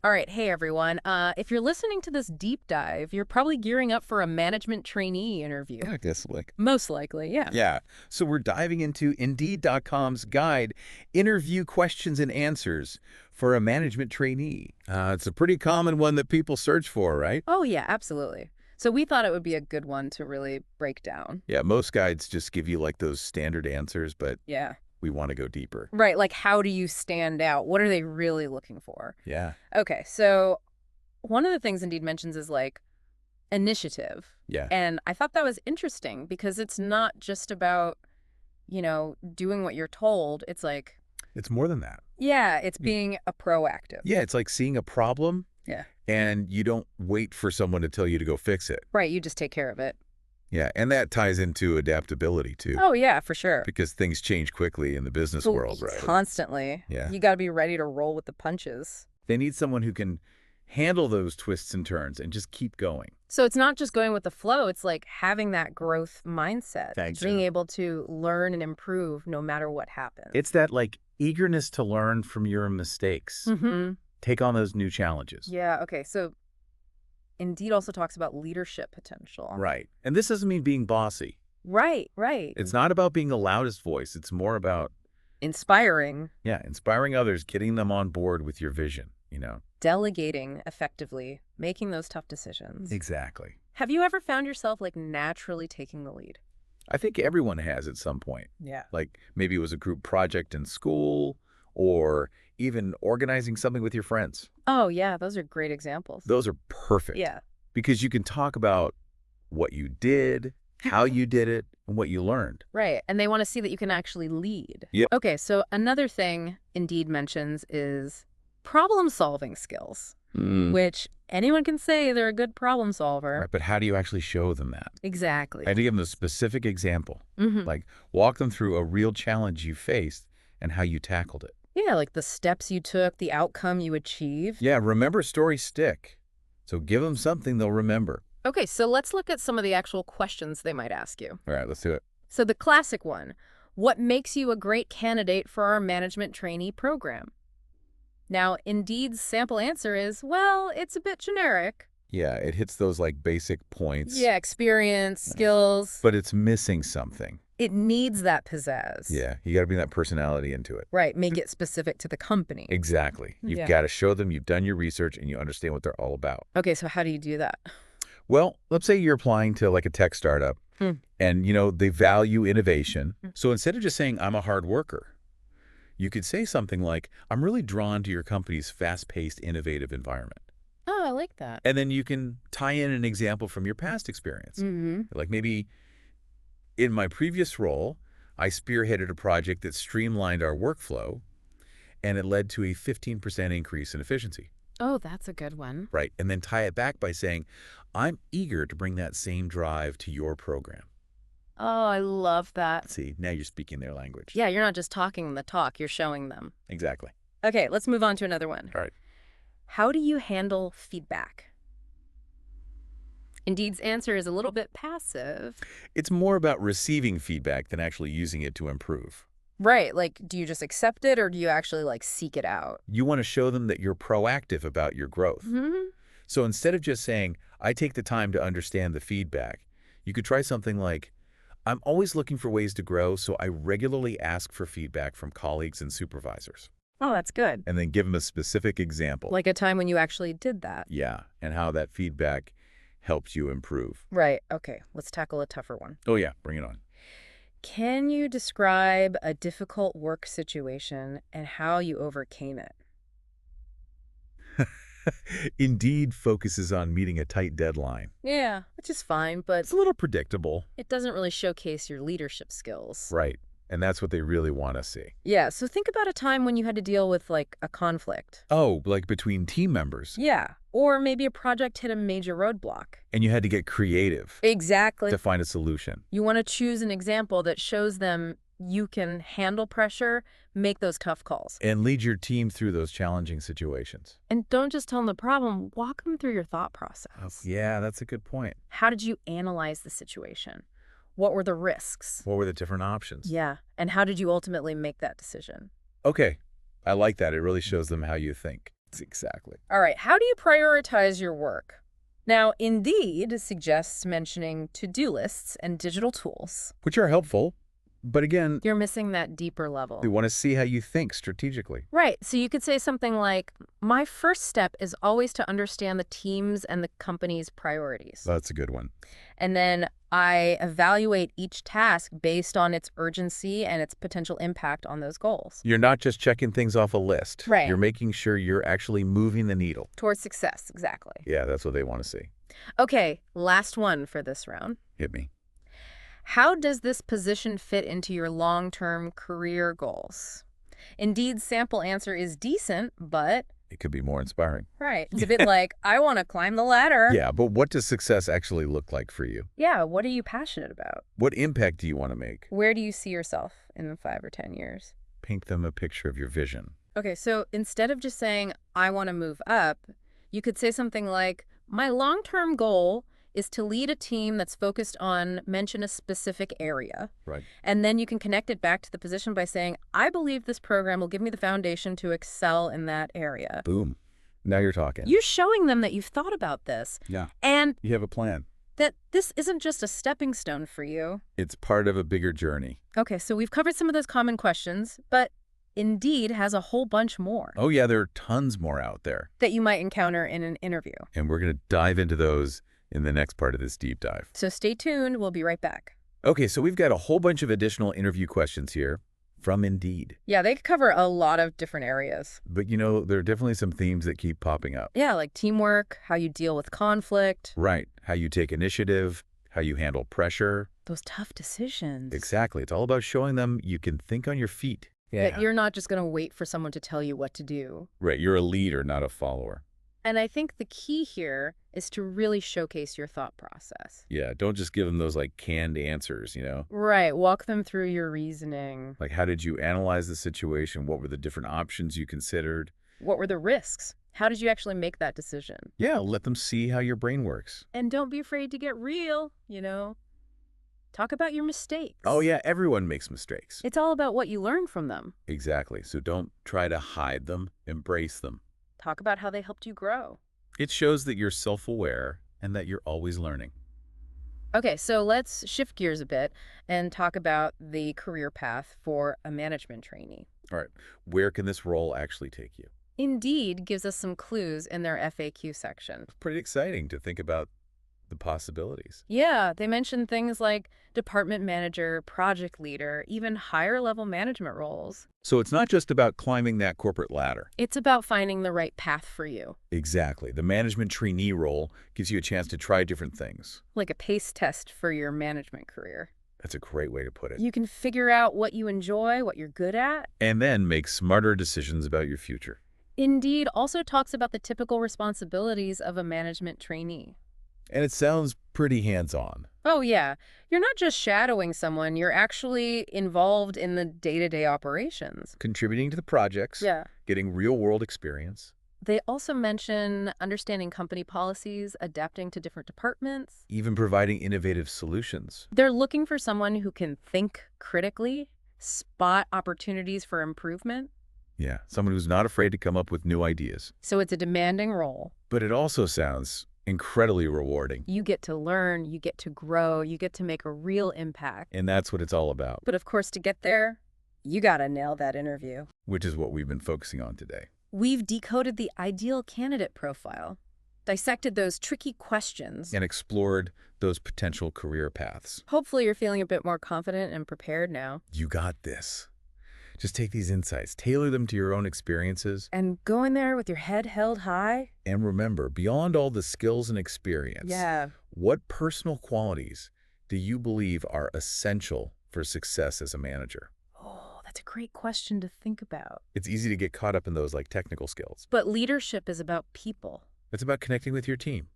All right, hey everyone. If you're listening to this deep dive, you're probably gearing up for a management trainee interview. Yeah, I guess like. Most likely, yeah. Yeah. So we're diving into Indeed.com's guide, Interview Questions and Answers for a Management Trainee. It's a pretty common one that people search for, right? Oh, yeah, absolutely. So we thought it would be a good one to really break down. Yeah, most guides just give you like those standard answers, but Yeah. we want to go deeper. Right, like how do you stand out? What are they really looking for? Yeah. Okay, so one of the things Indeed mentions is like initiative. Yeah. And I thought that was interesting because it's not just about, doing what you're told. It's like, It's more than that. yeah, it's being a proactive. Yeah, it's like seeing a problem Yeah. and you don't wait for someone to tell you to go fix it. Right, you just take care of it. Yeah, and that ties into adaptability too, Oh, yeah, for sure. because things change quickly in the business Oh, world, right? constantly. Yeah. You got to be ready to roll with the punches. They need someone who can handle those twists and turns and just keep going. So it's not just going with the flow. It's like having that growth mindset. Thanks, Being Jen. able to learn and improve no matter what happens. It's that like eagerness to learn from your mistakes. Mm-hmm. Take on those new challenges. Yeah, okay. So Indeed also talks about leadership potential. Right. And this doesn't mean being bossy. Right, right. It's not about being the loudest voice. It's more about, Inspiring, yeah, inspiring others, getting them on board with your vision. delegating effectively, making those tough decisions. Exactly. Have you ever found yourself like naturally taking the lead? I think everyone has at some point. Yeah. Like maybe it was a group project in school or even organizing something with your friends. Oh, yeah, those are great examples. Those are perfect. Yeah. Because you can talk about what you did, how you did it, and what you learned. Right. And they want to see that you can actually lead. Yep. Okay, so another thing Indeed mentions is problem-solving skills, which anyone can say they're a good problem solver. Right, but how do you actually show them that? Exactly. I had to give them a specific example. Mhm. Like walk them through a real challenge you faced and how you tackled it. Yeah, like the steps you took, the outcome you achieved. Yeah, remember stories stick. So give them something they'll remember. Okay, so let's look at some of the actual questions they might ask you. All right, let's do it. So the classic one, what makes you a great candidate for our management trainee program? Now, Indeed's sample answer is, well, it's a bit generic. Yeah, it hits those like basic points. Yeah, experience, skills. But it's missing something. It needs that pizzazz. Yeah, you got to bring that personality into it. Right, make it specific to the company. Exactly. You've Yeah. got to show them you've done your research and you understand what they're all about. Okay, so how do you do that? Well, let's say you're applying to like a tech startup and, they value innovation. So instead of just saying, I'm a hard worker, you could say something like, I'm really drawn to your company's fast-paced, innovative environment. Oh, I like that. And then you can tie in an example from your past experience. Mm-hmm. Like maybe in my previous role, I spearheaded a project that streamlined our workflow and it led to a 15% increase in efficiency. Oh, that's a good one. Right. And then tie it back by saying, I'm eager to bring that same drive to your program. Oh, I love that. See, now you're speaking their language. Yeah, you're not just talking the talk, you're showing them. Exactly. Okay, let's move on to another one. All right. How do you handle feedback? Indeed's answer is a little bit passive. It's more about receiving feedback than actually using it to improve. Right, like, do you just accept it or do you actually, like, seek it out? You want to show them that you're proactive about your growth. Mm-hmm. So instead of just saying, I take the time to understand the feedback, you could try something like, I'm always looking for ways to grow, so I regularly ask for feedback from colleagues and supervisors. Oh, that's good. And then give them a specific example. Like a time when you actually did that. Yeah, and how that feedback helps you improve. Right, okay, let's tackle a tougher one. Oh yeah, bring it on. Can you describe a difficult work situation and how you overcame it? Indeed focuses on meeting a tight deadline. Yeah, which is fine, but It's a little predictable. it doesn't really showcase your leadership skills. Right. And that's what they really want to see. Yeah, so think about a time when you had to deal with, like, a conflict. Oh, like between team members. Yeah, or maybe a project hit a major roadblock. And you had to get creative Exactly. to find a solution. You want to choose an example that shows them you can handle pressure, make those tough calls. And lead your team through those challenging situations. And don't just tell them the problem, walk them through your thought process. Yeah, that's a good point. How did you analyze the situation? What were the risks? What were the different options? Yeah, and how did you ultimately make that decision? Okay, I like that. It really shows them how you think. Exactly. All right, how do you prioritize your work? Now, Indeed suggests mentioning to-do lists and digital tools. Which are helpful, but again, You're missing that deeper they level. want to see how you think strategically. Right, so you could say something like, my first step is always to understand the team's and the company's priorities. That's a good one. And then I evaluate each task based on its urgency and its potential impact on those goals. You're not just checking things off a list. Right. You're making sure you're actually moving the needle. Towards success, exactly. Yeah, that's what they want to see. Okay, last one for this round. Hit me. How does this position fit into your long-term career goals? Indeed's sample answer is decent, but... It could be more inspiring. Right. It's a bit like, I want to climb the ladder. Yeah, but what does success actually look like for you? Yeah, what are you passionate about? What impact do you want to make? Where do you see yourself in 5 or 10 years? Paint them a picture of your vision. Okay, so instead of just saying, I want to move up, you could say something like, my long-term goal is to lead a team that's focused on mention a specific area. Right. And then you can connect it back to the position by saying, I believe this program will give me the foundation to excel in that area. Boom. Now you're talking. You're showing them that you've thought about this. Yeah. And You have a plan. that this isn't just a stepping stone for you. It's part of a bigger journey. Okay, so we've covered some of those common questions, but Indeed has a whole bunch more Oh, yeah, there are tons more out there. that you might encounter in an interview. And we're going to dive into those in the next part of this deep dive. So stay tuned. We'll be right back. Okay, so we've got a whole bunch of additional interview questions here from Indeed. Yeah, they cover a lot of different areas. But, there are definitely some themes that keep popping up. Yeah, like teamwork, how you deal with conflict. Right. How you take initiative, how you handle pressure. Those tough decisions. Exactly. It's all about showing them you can think on your feet. That you're not just going to wait for someone to tell you what to do. Right. You're a leader, not a follower. And I think the key here is to really showcase your thought process. Yeah. Don't just give them those canned answers, Right. Walk them through your reasoning. Like, how did you analyze the situation? What were the different options you considered? What were the risks? How did you actually make that decision? Yeah. Let them see how your brain works. And don't be afraid to get real, Talk about your mistakes. Oh, yeah. Everyone makes mistakes. It's all about what you learn from them. Exactly. So don't try to hide them. Embrace them. Talk about how they helped you grow. It shows that you're self-aware and that you're always learning. Okay, so let's shift gears a bit and talk about the career path for a management trainee. All right. Where can this role actually take you? Indeed gives us some clues in their FAQ section. Pretty exciting to think about the possibilities. Yeah, they mention things like department manager, project leader, even higher level management roles. So it's not just about climbing that corporate ladder. It's about finding the right path for you. Exactly. The management trainee role gives you a chance to try different things. Like a pace test for your management career. That's a great way to put it. You can figure out what you enjoy, what you're good at. And then make smarter decisions about your future. Indeed also talks about the typical responsibilities of a management trainee. And it sounds pretty hands-on. Oh, yeah. You're not just shadowing someone, you're actually involved in the day-to-day operations. Contributing to the projects. Yeah. Getting real-world experience. They also mention understanding company policies, adapting to different departments. Even providing innovative solutions. They're looking for someone who can think critically, spot opportunities for improvement. Yeah, someone who's not afraid to come up with new ideas. So it's a demanding role. But it also sounds incredibly rewarding. You get to learn, you get to grow, you get to make a real impact. And that's what it's all about. But of course, to get there, you gotta nail that interview. Which is what we've been focusing on today. We've decoded the ideal candidate profile, dissected those tricky questions, And explored those potential career paths. Hopefully you're feeling a bit more confident and prepared now. You got this. Just take these insights, tailor them to your own experiences. And go in there with your head held high. And remember, beyond all the skills and experience, what personal qualities do you believe are essential for success as a manager? Oh, that's a great question to think about. It's easy to get caught up in those technical skills. But leadership is about people. It's about connecting with your team,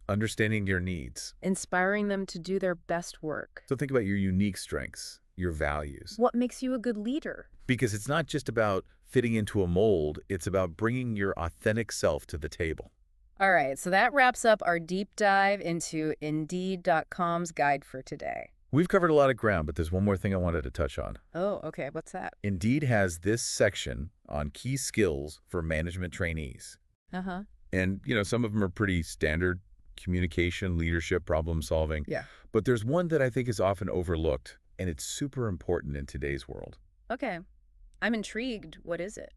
understanding your needs. Inspiring them to do their best work. So think about your unique strengths, your values. What makes you a good leader? Because it's not just about fitting into a mold, it's about bringing your authentic self to the table. All right, so that wraps up our deep dive into Indeed.com's guide for today. We've covered a lot of ground, but there's one more thing I wanted to touch on. Oh, okay, what's that? Indeed has this section on key skills for management trainees. Uh-huh. And, some of them are pretty standard: communication, leadership, problem solving. Yeah. But there's one that I think is often overlooked, and it's super important in today's world: Okay. I'm intrigued. What is it?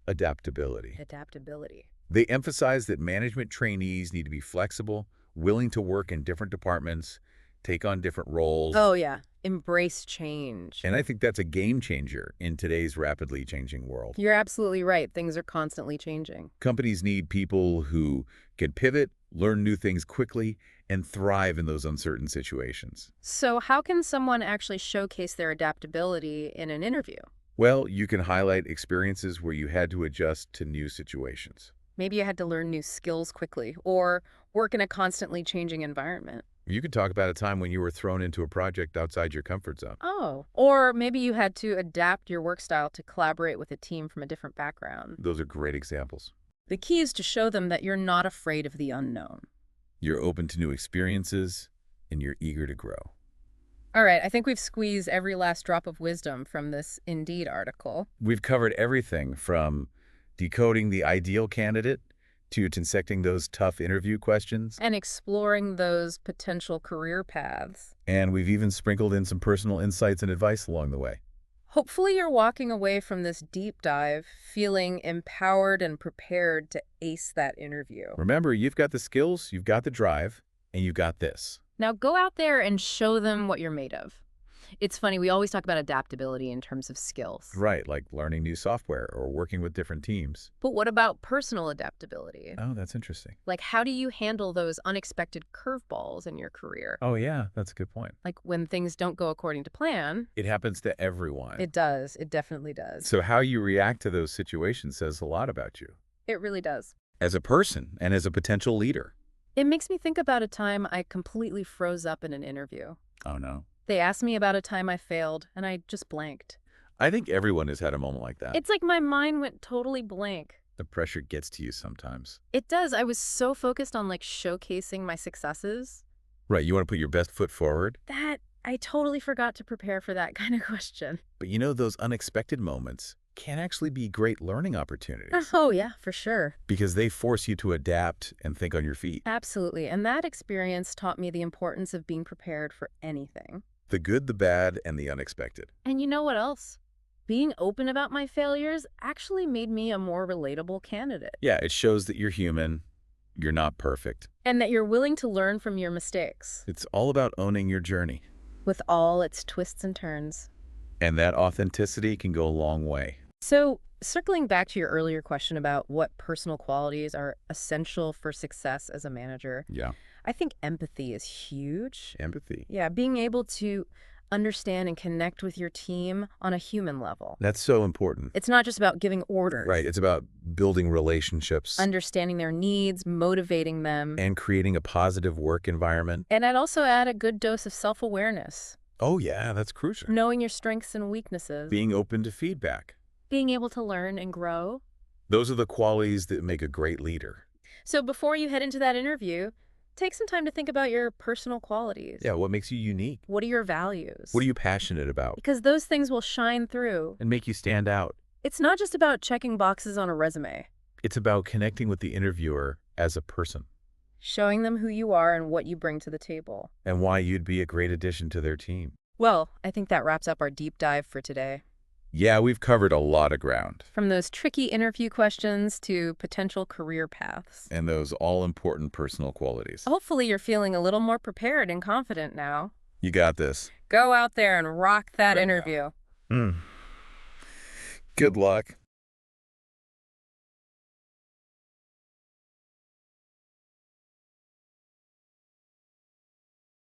adaptability. Adaptability. They emphasize that management trainees need to be flexible, willing to work in different departments, take on different roles. Oh, yeah. Embrace change. And I think that's a game changer in today's rapidly changing world. You're absolutely right. Things are constantly changing. Companies need people who can pivot, learn new things quickly, and thrive in those uncertain situations. So how can someone actually showcase their adaptability in an interview? Well, you can highlight experiences where you had to adjust to new situations. Maybe you had to learn new skills quickly or work in a constantly changing environment. You could talk about a time when you were thrown into a project outside your comfort zone. Oh, or maybe you had to adapt your work style to collaborate with a team from a different background. Those are great examples. The key is to show them that you're not afraid of the unknown. You're open to new experiences, and you're eager to grow. All right, I think we've squeezed every last drop of wisdom from this Indeed article. We've covered everything from decoding the ideal candidate to dissecting those tough interview questions. And exploring those potential career paths. And we've even sprinkled in some personal insights and advice along the way. Hopefully you're walking away from this deep dive feeling empowered and prepared to ace that interview. Remember, you've got the skills, you've got the drive, and you've got this. Now go out there and show them what you're made of. It's funny, we always talk about adaptability in terms of skills. Right, like learning new software or working with different teams. But what about personal adaptability? Oh, that's interesting. Like, how do you handle those unexpected curveballs in your career? Oh, yeah, that's a good point. Like, when things don't go according to plan. It happens to everyone. It does. It definitely does. So how you react to those situations says a lot about you It really does. as a person and as a potential leader. It makes me think about a time I completely froze up in an interview. Oh, no. They asked me about a time I failed, and I just blanked. I think everyone has had a moment like that. It's like my mind went totally blank. The pressure gets to you sometimes. It does. I was so focused on, like, showcasing my successes Right, you want to put your best foot forward. that I totally forgot to prepare for that kind of question. But those unexpected moments can actually be great learning opportunities Oh, yeah, for sure. because they force you to adapt and think on your feet. Absolutely. And that experience taught me the importance of being prepared for anything. The good, the bad, and the unexpected. And you know what else? Being open about my failures actually made me a more relatable candidate. Yeah, it shows that you're human, you're not perfect. And that you're willing to learn from your mistakes, It's all about owning your journey. with all its twists and turns. And that authenticity can go a long way. So, circling back to your earlier question about what personal qualities are essential for success as a manager, Yeah. I think empathy is huge. Empathy. Yeah, being able to understand and connect with your team on a human level. That's so important. It's not just about giving orders. Right, it's about building relationships Understanding their needs, motivating them. and creating a positive work environment. And I'd also add a good dose of self-awareness, Oh, yeah, that's crucial. knowing your strengths and weaknesses, Being open to feedback. being able to learn and grow. Those are the qualities that make a great leader. So before you head into that interview, take some time to think about your personal qualities. Yeah, what makes you unique? What are your values? What are you passionate about? Because those things will shine through. And make you stand out. It's not just about checking boxes on a resume. It's about connecting with the interviewer as a person Showing them who you are and what you bring to the table. and why you'd be a great addition to their team. Well, I think that wraps up our deep dive for today. Yeah, we've covered a lot of ground. From those tricky interview questions to potential career paths. And those all-important personal qualities. Hopefully you're feeling a little more prepared and confident now. You got this. Go out there and rock that Right now. interview. Good luck.